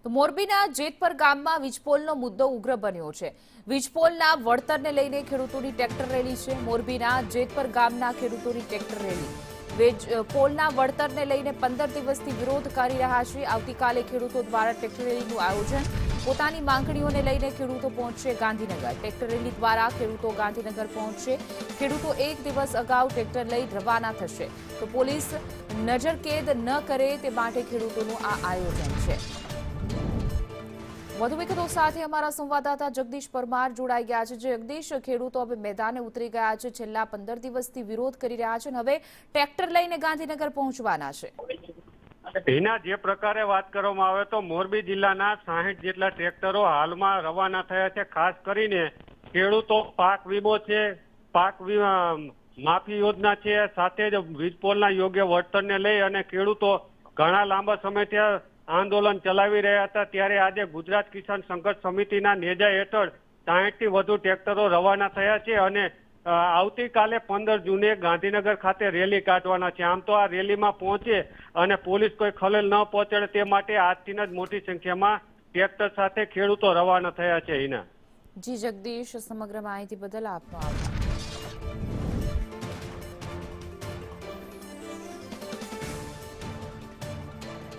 તો મોરબીના જેતપર ગામમાં વીજપોલનો મુદ્દો ઉગ્ર બન્યો છે। વીજપોલના વળતરને લઈને ખેડૂતોની ટ્રેક્ટર રેલી છે। મોરબીના જેતપર ગામના ખેડૂતોની ટ્રેક્ટર રેલી વીજપોલના વળતરને લઈને 15 દિવસથી વિરોધ કરી રહ્યા છે। આવતીકાલે ખેડૂતો દ્વારા ટ્રેક્ટર રેલીનું આયોજન। પોતાની માંગણીઓને લઈને ખેડૂતો પહોંચશે ગાંધીનગર। ટ્રેક્ટર રેલી દ્વારા ખેડૂતો ગાંધીનગર પહોંચશે। ખેડૂતો એક દિવસ અગાઉ ટ્રેક્ટર લઈ રવાના થશે તો પોલીસ નજરકેદ ન કરે તે માટે ખેડૂતોનું આ આયોજન છે। વધુ વિગતો સાથે અમારા સંવાદદાતા જગદીશ પરમાર જોડાઈ ગયા છે। જગદીશ, ખેડૂતો હવે મેદાને ઉતરી ગયા છે। છેલ્લા 15 દિવસથી વિરોધ કરી રહ્યા છે અને હવે ટ્રેક્ટર લઈને ગાંધીનગર પહોંચવાના છે। એના જે પ્રકારે વાત કરવામાં આવે તો મોરબી જિલ્લાના 60 જેટલા ટ્રેક્ટરો હાલમાં રવાના થયા છે। ખાસ કરીને ખેડૂતો પાક વીમો છે, પાક માફી યોજના છે, સાથે જ વીજપોલના યોગ્ય વળતરને લઈ અને ખેડૂતો ઘણા લાંબા સમયથી આંદોલન ચલાવી રહ્યા હતા। ત્યારે આજે ગુજરાત કિસાન સંઘર્ષ સમિતિના નેજા હેઠળ 60 થી વધુ ટ્રેક્ટરો રવાના થયા છે અને આવતીકાલે 15 જૂને ગાંધીનગર ખાતે રેલી કાઢવાના છે। આમ તો આ રેલીમાં પહોંચે અને પોલીસ કોઈ ખલેલ ન પહોંચાડે તે માટે આજથી જ મોટી સંખ્યામાં ટ્રેક્ટર સાથે ખેડૂતો રવાના થયા છે। હિના જી જગદીશ, સમગ્ર માહિતી બદલ આપનો આભાર।